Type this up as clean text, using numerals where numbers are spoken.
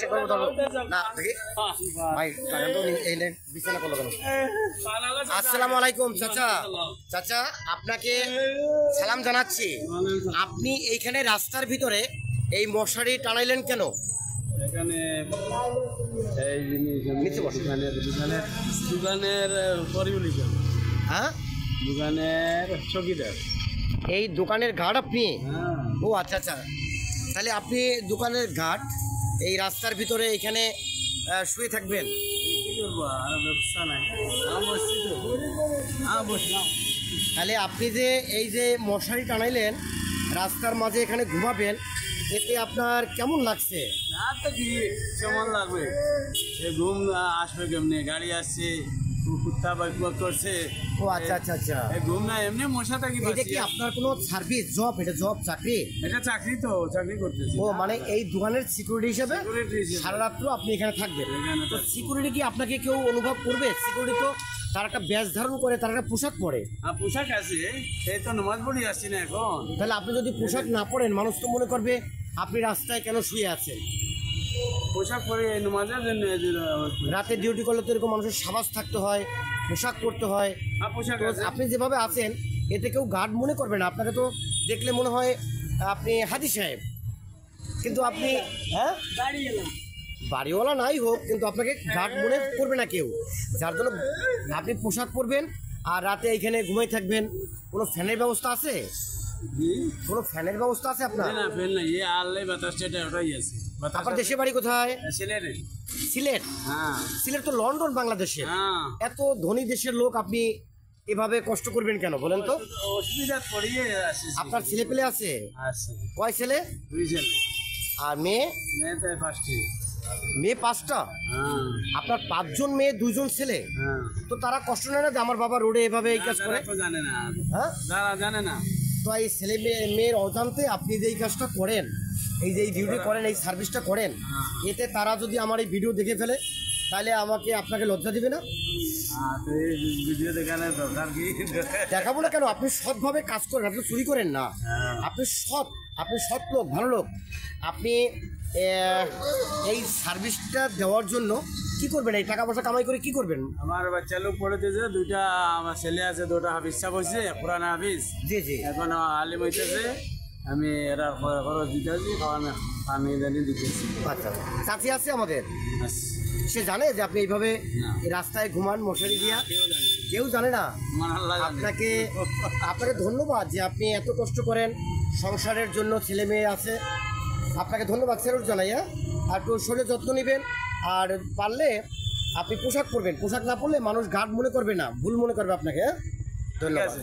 Handshake করবো না দেখি ভাই এই বিছানা করলো কেন? আসসালামু আলাইকুম চাচা। চাচা আপনাকে সালাম জানাচ্ছি। আপনি এইখানে রাস্তার ভিতরে এই মশারি টানাইলেন কেন? এখানে এই দোকানের পরিচালক, হ্যাঁ দোকানের চৌকিদার। এই দোকানের গার্ড আপনি? ও আচ্ছা আচ্ছা, তাহলে আপনি দোকানের গার্ড এই রাস্তার ভিতরে এখানে শুয়ে থাকবেন? কি করবো, আর ব্যবস্থা নাই। তাহলে আপনি যে এই যে মশারি টানাইলেন রাস্তার মাঝে এখানে ঘুমাবেন, এতে আপনার কেমন লাগছে? আর তো কি কেমন লাগবে, ঘুম আসবে কেমনি, গাড়ি আসছে, কুত্তা বাইক করছে। ও আচ্ছা আচ্ছা আচ্ছা, ঘুম না এমনি মশা থাকি। এটা কি আপনার কোনো সার্ভিস জব? এটা জব চাকরি? এটা চাকরি, তো চাকরি করতেছি। ও মানে এই দোকানের সিকিউরিটি হিসেবে সারা রাত্র আপনি এখানে থাকবেন? তো সিকিউরিটি কি আপনাকে কেউ অনুভব করবে? সিকিউরিটি তো তার একটা ব্যাজ ধারণ করে, তার একটা পোশাক পরে। পোশাক আছে, এই তো নামাজ পড়ি আসছি না এখন। তাহলে আপনি যদি পোশাক না পরেন, মানুষ তো মনে করবে আপনি রাস্তায় কেন শুয়ে আছেন। পোশাক পরে নামাজের জন্য। রাতে ডিউটি করলে তো এরকম মানুষের সাবাস থাকতে হয়, পোশাক পরতে হয়। আপনি যেভাবে আছেন এতে কেউ গার্ড মনে করবে না। আপনাকে তো দেখলে মনে হয় আপনি হাজি সাহেব, কিন্তু আপনি হ্যাঁ বাড়িওয়ালা নাই হোক, কিন্তু আপনাকে গার্ড মনে করবে না কেউ। যার জন্য আপনি পোশাক পরবেন আর রাতে এইখানে ঘুমাই থাকবেন। কোনো ফ্যানের ব্যবস্থা আছে? কোনো ফ্যানের ব্যবস্থা আছে আপনার? না, ফ্যান নাই, এই আল্লাহ বাতাস এটা ওটাই আছে। আপনার দেশের বাড়ি কোথায়? সিলেটে। সিলেট? হ্যাঁ। সিলেট তো লন্ডন বাংলাদেশে। এত ধনী দেশের লোক আপনি এভাবে কষ্ট করবেন কেন বলেন তো? অসুবিধা পড়িয়ে আছে। আপনার ছেলে পেলে আছে? কয় ছেলে? 2 ছেলে। আর মেয়ে? মেয়েতে 5টি। মেয়ে 5টা? আপনার 5 জন মেয়ে 2 জন ছেলে, তো তারা কষ্ট নেয় না যে আমার বাবা রোডে এভাবে এই কাজ করে? জানে না, হ্যাঁ যারা জানে না। তো এই ছেলে মেয়ের অজান্তে আপনি যে এই কাজটা করেন, এই যে এই ডিউটি করেন, এই সার্ভিসটা করেন, এতে তারা যদি আমার এই ভিডিও দেখে ফেলে তাহলে আপনাকে লজ্জা দিবে না? ভিডিও দেখালে দরকার কি? দেখাবো না কেন? আপনি সৎভাবে কাজ করেন, আপনি চুরি করেন না। আপনি সৎ লোক, ভালো লোক। আপনি এই সার্ভিসটা দেওয়ার জন্য কি করবেন? এই টাকা পয়সা কামাই করে কি করবেন? আমার বাচ্চা লোক পড়েতেছে, 2টা আমার ছেলে আছে, 2টা হাফিজ সাহেব হয়েছে, কোরআন হাফিজ। জি জি। এখন আলিম হইতেছে, আমি এরা খরচ দিতেছি, পানি জানি দিতেছি। আচ্ছা, চাচি আছে আমাদের, সে জানে যে আপনি এইভাবে রাস্তায় ঘুমান মশারি দিয়া? কেউ জানে না। আপনাকে ধন্যবাদ যে আপনি এত কষ্ট করেন সংসারের জন্য, ছেলে মেয়ে আছে, আপনাকে ধন্যবাদ স্যালুট জানাই। হ্যাঁ, আর একটু শরীরে যত্ন নেবেন, আর পারলে আপনি পোশাক পরবেন। পোশাক না পরলে মানুষ গার্ড মনে করবে না, ভুল মনে করবে আপনাকে। হ্যাঁ, ধন্যবাদ।